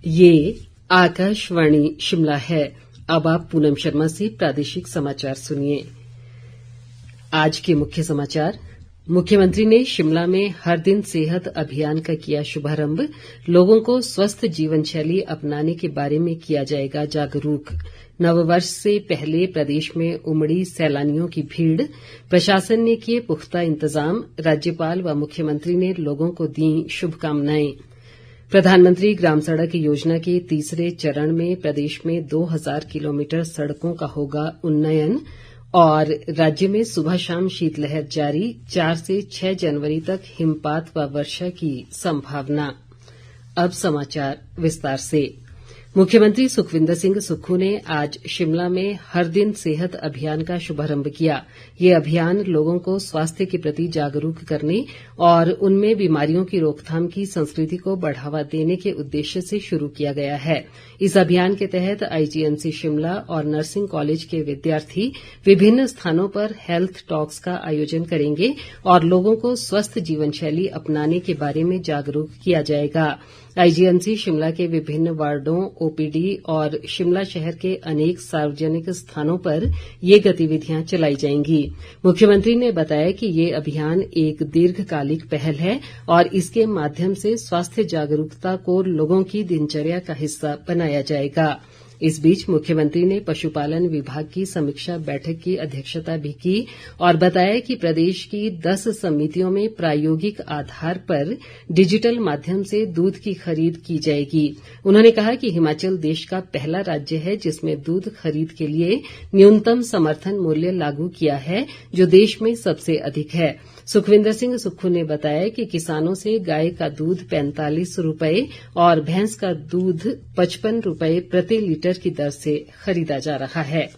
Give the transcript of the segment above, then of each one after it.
ये आकाशवाणी शिमला है। अब आप पूनम शर्मा से प्रादेशिक समाचार सुनिए। आज के मुख्य समाचार। मुख्यमंत्री ने शिमला में हर दिन सेहत अभियान का किया शुभारंभ। लोगों को स्वस्थ जीवन शैली अपनाने के बारे में किया जाएगा जागरूक। नववर्ष से पहले प्रदेश में उमड़ी सैलानियों की भीड़। प्रशासन ने किए पुख्ता इंतजाम। राज्यपाल व मुख्यमंत्री ने लोगों को दी शुभकामनाएं। प्रधानमंत्री ग्राम सड़क योजना के तीसरे चरण में प्रदेश में 2000 किलोमीटर सड़कों का होगा उन्नयन। और राज्य में सुबह शाम शीतलहर जारी। 4 से 6 जनवरी तक हिमपात व वर्षा की संभावना। अब समाचार विस्तार से। मुख्यमंत्री सुखविंदर सिंह सुक्खू ने आज शिमला में हर दिन सेहत अभियान का शुभारंभ किया। ये अभियान लोगों को स्वास्थ्य के प्रति जागरूक करने और उनमें बीमारियों की रोकथाम की संस्कृति को बढ़ावा देने के उद्देश्य से शुरू किया गया है। इस अभियान के तहत आईजीएमसी शिमला और नर्सिंग कॉलेज के विद्यार्थी विभिन्न स्थानों पर हेल्थ टॉक्स का आयोजन करेंगे और लोगों को स्वस्थ जीवन शैली अपनाने के बारे में जागरूक किया जाएगा। आईजीएमसी शिमला के विभिन्न वार्डों, ओपीडी और शिमला शहर के अनेक सार्वजनिक स्थानों पर ये गतिविधियां चलाई जाएंगी। मुख्यमंत्री ने बताया कि ये अभियान एक दीर्घकालिक पहल है और इसके माध्यम से स्वास्थ्य जागरूकता को लोगों की दिनचर्या का हिस्सा बनाया जाएगा। इस बीच मुख्यमंत्री ने पशुपालन विभाग की समीक्षा बैठक की अध्यक्षता भी की और बताया कि प्रदेश की 10 समितियों में प्रायोगिक आधार पर डिजिटल माध्यम से दूध की खरीद की जाएगी। उन्होंने कहा कि हिमाचल देश का पहला राज्य है जिसमें दूध खरीद के लिए न्यूनतम समर्थन मूल्य लागू किया है, जो देश में सबसे अधिक है। सुखविंदर सिंह सुक्खू ने बताया कि किसानों से गाय का दूध 45 रुपये और भैंस का दूध 55 रुपये प्रति लीटर की दर से खरीदा जा रहा है।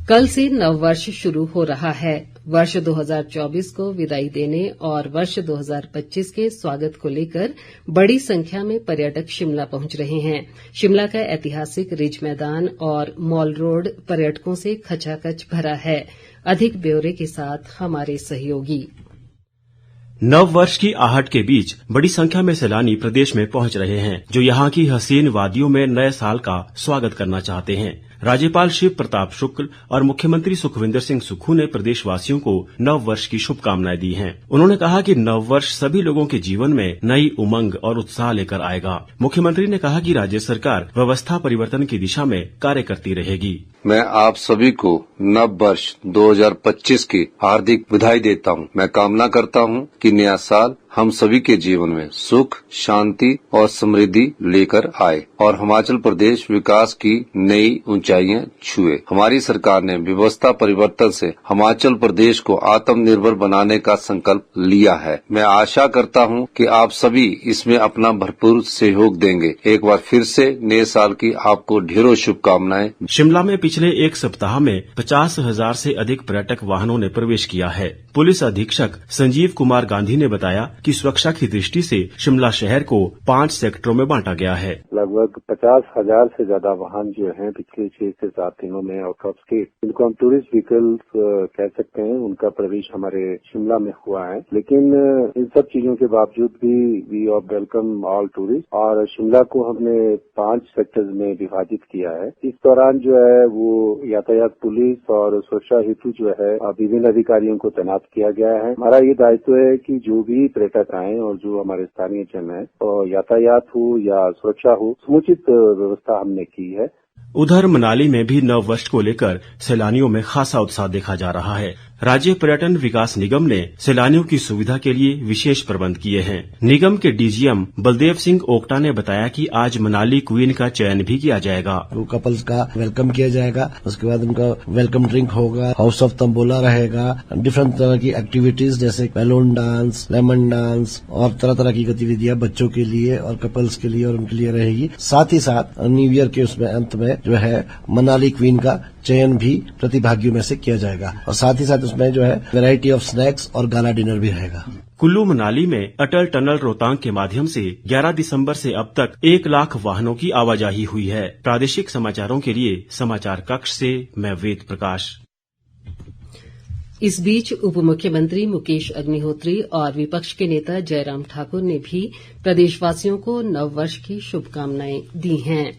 कल से नववर्ष शुरू हो रहा है। वर्ष 2024 को विदाई देने और वर्ष 2025 के स्वागत को लेकर बड़ी संख्या में पर्यटक शिमला पहुंच रहे हैं। शिमला का ऐतिहासिक रिज मैदान और मॉल रोड पर्यटकों से खचाखच भरा है। अधिक ब्यौरे के साथ हमारे सहयोगी। नव वर्ष की आहट के बीच बड़ी संख्या में सैलानी प्रदेश में पहुंच रहे हैं, जो यहाँ की हसीन वादियों में नए साल का स्वागत करना चाहते हैं। राज्यपाल शिव प्रताप शुक्ल और मुख्यमंत्री सुखविंदर सिंह सुक्खू ने प्रदेशवासियों को नव वर्ष की शुभकामनाएं दी हैं। उन्होंने कहा कि नव वर्ष सभी लोगों के जीवन में नई उमंग और उत्साह लेकर आएगा। मुख्यमंत्री ने कहा कि राज्य सरकार व्यवस्था परिवर्तन की दिशा में कार्य करती रहेगी। मैं आप सभी को नव वर्ष 2025 की हार्दिक बधाई देता हूं। मैं कामना करता हूं कि नया साल हम सभी के जीवन में सुख, शांति और समृद्धि लेकर आए और हिमाचल प्रदेश विकास की नई ऊंचाइयां छुए। हमारी सरकार ने व्यवस्था परिवर्तन से हिमाचल प्रदेश को आत्मनिर्भर बनाने का संकल्प लिया है। मैं आशा करता हूं कि आप सभी इसमें अपना भरपूर सहयोग देंगे। एक बार फिर से नए साल की आपको ढेरों शुभकामनाएं। शिमला में पिछले एक सप्ताह में 50,000 से अधिक पर्यटक वाहनों ने प्रवेश किया है। पुलिस अधीक्षक संजीव कुमार गांधी ने बताया कि सुरक्षा की दृष्टि से शिमला शहर को 5 सेक्टरों में बांटा गया है। लगभग 50,000 से ज्यादा वाहन जो हैं पिछले 6 से 7 दिनों में आउट ऑफ स्टेट, इनको हम टूरिस्ट व्हीकल्स कह सकते हैं, उनका प्रवेश हमारे शिमला में हुआ है। लेकिन इन सब चीजों के बावजूद भी we are welcome all tourist और शिमला को हमने 5 सेक्टर्स में विभाजित किया है। इस दौरान जो है वो यातायात पुलिस और सुरक्षा हेतु जो है विभिन्न अधिकारियों को तैनात किया गया है। हमारा ये दायित्व है कि जो भी पर्यटक आए और जो हमारे स्थानीय जन है और यातायात हो या सुरक्षा हो, समुचित व्यवस्था हमने की है। उधर मनाली में भी नव वर्ष को लेकर सैलानियों में खासा उत्साह देखा जा रहा है। राज्य पर्यटन विकास निगम ने सैलानियों की सुविधा के लिए विशेष प्रबंध किए हैं। निगम के डीजीएम बलदेव सिंह ओक्टा ने बताया कि आज मनाली क्वीन का चयन भी किया जाएगा। वो कपल्स का वेलकम किया जाएगा, उसके बाद उनका वेलकम ड्रिंक होगा, हाउस ऑफ तंबोला रहेगा, डिफरेंट तरह की एक्टिविटीज जैसे बैलून डांस, लेमन डांस और तरह तरह की गतिविधियां बच्चों के लिए और कपल्स के लिए और उनके लिए रहेगी। साथ ही साथ न्यू ईयर के उसमें अंत में जो है मनाली क्वीन का चयन भी प्रतिभागियों में से किया जाएगा और साथ ही साथ उसमें जो है वैरायटी ऑफ स्नैक्स और गाला डिनर भी रहेगा। कुल्लू मनाली में अटल टनल रोहतांग के माध्यम से 11 दिसंबर से अब तक 1 लाख वाहनों की आवाजाही हुई है। प्रादेशिक समाचारों के लिए समाचार कक्ष से मैं वेद प्रकाश। इस बीच उप मुख्यमंत्री मुकेश अग्निहोत्री और विपक्ष के नेता जयराम ठाकुर ने भी प्रदेशवासियों को नववर्ष की शुभकामनाएं दी हैं।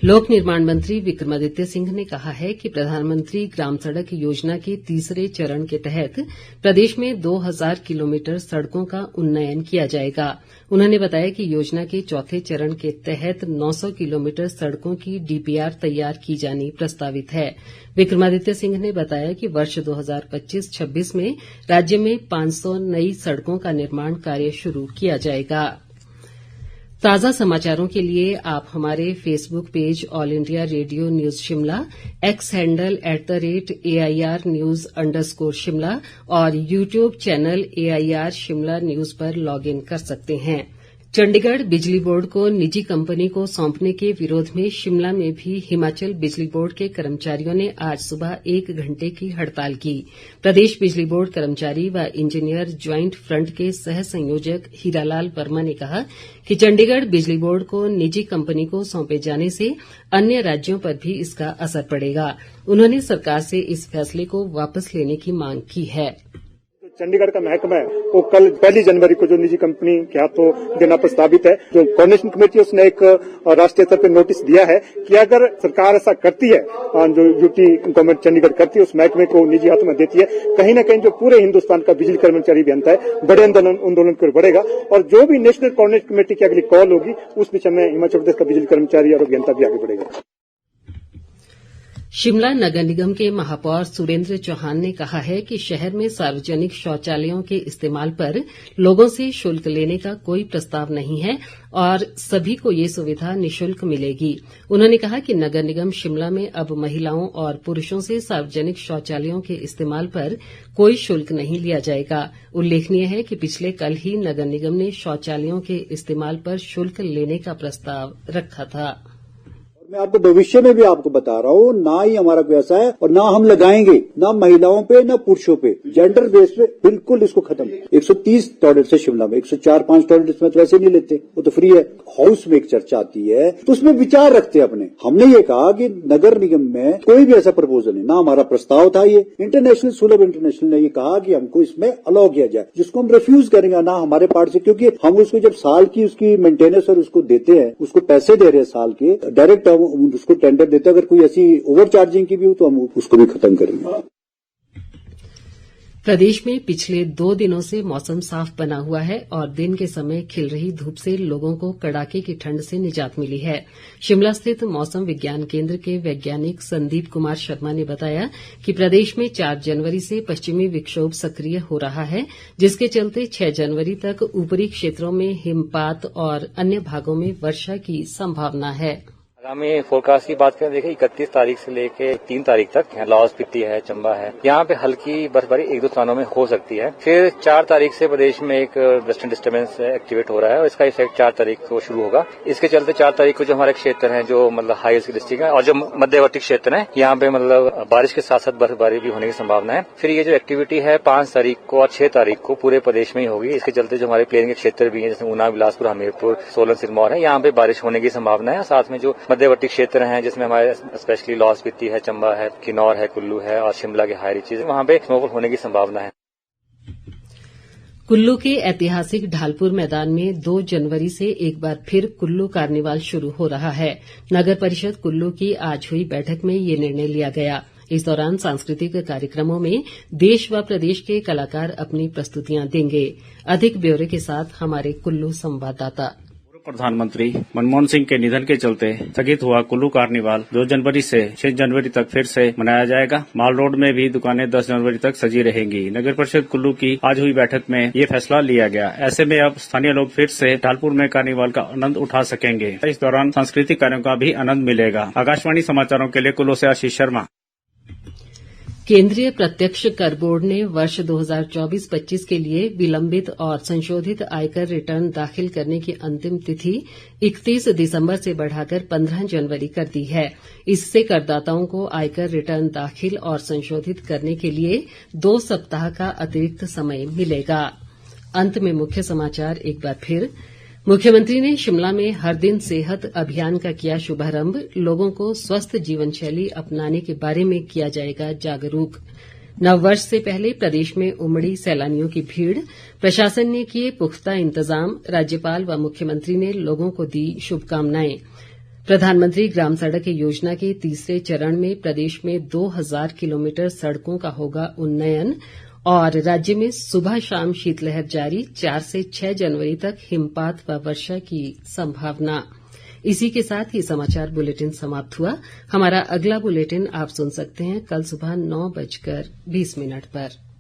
लोक निर्माण मंत्री विक्रमादित्य सिंह ने कहा है कि प्रधानमंत्री ग्राम सड़क योजना के तीसरे चरण के तहत प्रदेश में 2000 किलोमीटर सड़कों का उन्नयन किया जाएगा। उन्होंने बताया कि योजना के चौथे चरण के तहत 900 किलोमीटर सड़कों की डीपीआर तैयार की जानी प्रस्तावित है। विक्रमादित्य सिंह ने बताया कि वर्ष 2025-26 में राज्य में 500 नई सड़कों का निर्माण कार्य शुरू किया जाएगा। ताज़ा समाचारों के लिए आप हमारे Facebook page all India radio news Shimla, x handle @AIR News_शिमला और YouTube channel AIR Shimla news पर लॉग इन कर सकते हैं। चंडीगढ़ बिजली बोर्ड को निजी कंपनी को सौंपने के विरोध में शिमला में भी हिमाचल बिजली बोर्ड के कर्मचारियों ने आज सुबह 1 घंटे की हड़ताल की। प्रदेश बिजली बोर्ड कर्मचारी व इंजीनियर ज्वाइंट फ्रंट के सह संयोजक हीरालाल वर्मा ने कहा कि चंडीगढ़ बिजली बोर्ड को निजी कंपनी को सौंपे जाने से अन्य राज्यों पर भी इसका असर पड़ेगा। उन्होंने सरकार से इस फैसले को वापस लेने की मांग की है। चंडीगढ़ का महकमा है वो कल 1 जनवरी को जो निजी कंपनी के हाथों देना प्रस्तावित है, जो कोऑर्डिनेशन कमेटी उसने एक राष्ट्रीय स्तर पर नोटिस दिया है कि अगर सरकार ऐसा करती है, जो यूटी गवर्नमेंट चंडीगढ़ करती है, उस महकमे को निजी हाथों में देती है, कहीं न कहीं जो पूरे हिंदुस्तान का बिजली कर्मचारी अभियंता है बड़े आंदोलन की ओर बढ़ेगा और जो भी नेशनल कोऑर्डिनेशन कमेटी की अगली कॉल होगी उस दिशा में हिमाचल प्रदेश का बिजली कर्मचारी और अभियंता भी आगे बढ़ेगा। शिमला नगर निगम के महापौर सुरेंद्र चौहान ने कहा है कि शहर में सार्वजनिक शौचालयों के इस्तेमाल पर लोगों से शुल्क लेने का कोई प्रस्ताव नहीं है और सभी को ये सुविधा निःशुल्क मिलेगी। उन्होंने कहा कि नगर निगम शिमला में अब महिलाओं और पुरुषों से सार्वजनिक शौचालयों के इस्तेमाल पर कोई शुल्क नहीं लिया जाएगा। उल्लेखनीय है कि पिछले कल ही नगर निगम ने शौचालयों के इस्तेमाल पर शुल्क लेने का प्रस्ताव रखा था। मैं आपको भविष्य में भी आपको बता रहा हूँ, ना ही हमारा कोई ऐसा है और ना हम लगाएंगे, ना महिलाओं पे ना पुरुषों पे, जेंडर बेस पे बिल्कुल इसको खत्म। 130 टॉयलेट से शिमला में 104-5 टॉयलेट इसमें तो वैसे नहीं लेते, वो तो फ्री है। हाउस में एक चर्चा आती है तो उसमें विचार रखते हैं अपने। हमने ये कहा कि नगर निगम में कोई भी ऐसा प्रपोजल नहीं, ना हमारा प्रस्ताव था ये। इंटरनेशनल सुलभ इंटरनेशनल ने ये कहा कि हमको इसमें अलाउ किया जाए, जिसको हम रिफ्यूज करेंगे ना हमारे पार्ट से, क्योंकि हम उसको जब साल की उसकी मेंटेनेंस और उसको देते हैं, उसको पैसे दे रहे हैं साल के, डायरेक्ट हम उसको टेंडर देते हैं। अगर कोई ऐसी ओवर चार्जिंग की भी हो तो हम उसको भी खत्म करेंगे। प्रदेश में पिछले 2 दिनों से मौसम साफ बना हुआ है और दिन के समय खिल रही धूप से लोगों को कड़ाके की ठंड से निजात मिली है। शिमला स्थित मौसम विज्ञान केंद्र के वैज्ञानिक संदीप कुमार शर्मा ने बताया कि प्रदेश में 4 जनवरी से पश्चिमी विक्षोभ सक्रिय हो रहा है, जिसके चलते 6 जनवरी तक ऊपरी क्षेत्रों में हिमपात और अन्य भागों में वर्षा की संभावना है। आगामी फोरकास्ट की बात करें, देखिए 31 तारीख से लेके 3 तारीख तक लाहौल स्पीति है, चंबा है, यहाँ पे हल्की बर्फबारी 1-2 स्थानों में हो सकती है। फिर 4 तारीख से प्रदेश में एक वेस्टर्न डिस्टर्बेंस एक्टिवेट हो रहा है और इसका इफेक्ट 4 तारीख को शुरू होगा। इसके चलते 4 तारीख को जो हमारे क्षेत्र हैं, जो मतलब हाई रिस्क डिस्ट्रिक्ट है और जो मध्यवर्ती क्षेत्र है, यहाँ पे मतलब बारिश के साथ साथ बर्फबारी भी होने की संभावना है। फिर ये जो एक्टिविटी है 5 तारीख को और 6 तारीख को पूरे प्रदेश में ही होगी। इसके चलते जो हमारे प्लेन के क्षेत्र भी है, जैसे ऊना, बिलासपुर, हमीरपुर, सोलन, सिरमौर है, यहाँ पे बारिश होने की संभावना है। साथ में जो मध्यवर्ती क्षेत्र हैं, जिसमें हमारे स्पेशली लाहौल स्पीति है, चंबा है, किन्नौर है, कुल्लू है और शिमला के हाई रीचेज, वहां पे स्नोफॉल होने की संभावना है। कुल्लू के ऐतिहासिक ढालपुर मैदान में 2 जनवरी से एक बार फिर कुल्लू कार्निवाल शुरू हो रहा है। नगर परिषद कुल्लू की आज हुई बैठक में ये निर्णय लिया गया। इस दौरान सांस्कृतिक कार्यक्रमों में देश व प्रदेश के कलाकार अपनी प्रस्तुतियां देंगे। अधिक ब्यौरे के साथ हमारे कुल्लू संवाददाता। प्रधानमंत्री मनमोहन सिंह के निधन के चलते स्थगित हुआ कुल्लू कार्निवाल 2 जनवरी से 6 जनवरी तक फिर से मनाया जाएगा। माल रोड में भी दुकानें 10 जनवरी तक सजी रहेंगी। नगर परिषद कुल्लू की आज हुई बैठक में ये फैसला लिया गया। ऐसे में अब स्थानीय लोग फिर से ढालपुर में कार्निवाल का आनंद उठा सकेंगे। इस दौरान सांस्कृतिक कार्यों का भी आनंद मिलेगा। आकाशवाणी समाचारों के लिए कुल्लू से आशीष शर्मा। केंद्रीय प्रत्यक्ष कर बोर्ड ने वर्ष 2024-25 के लिए विलंबित और संशोधित आयकर रिटर्न दाखिल करने की अंतिम तिथि 31 दिसंबर से बढ़ाकर 15 जनवरी कर दी है। इससे करदाताओं को आयकर रिटर्न दाखिल और संशोधित करने के लिए 2 सप्ताह का अतिरिक्त समय मिलेगा। अंत में मुख्य समाचार एक बार फिर। मुख्यमंत्री ने शिमला में हर दिन सेहत अभियान का किया शुभारंभ। लोगों को स्वस्थ जीवन शैली अपनाने के बारे में किया जाएगा जागरूक। नववर्ष से पहले प्रदेश में उमड़ी सैलानियों की भीड़, प्रशासन ने किए पुख्ता इंतजाम, राज्यपाल व मुख्यमंत्री ने लोगों को दी शुभकामनाएं। प्रधानमंत्री ग्राम सड़क योजना के तीसरे चरण में प्रदेश में 2000 किलोमीटर सड़कों का होगा उन्नयन और राज्य में सुबह शाम शीतलहर जारी, 4 से 6 जनवरी तक हिमपात व वर्षा की संभावना। इसी के साथ ये समाचार बुलेटिन समाप्त हुआ। हमारा अगला बुलेटिन आप सुन सकते हैं कल सुबह 9:20 पर।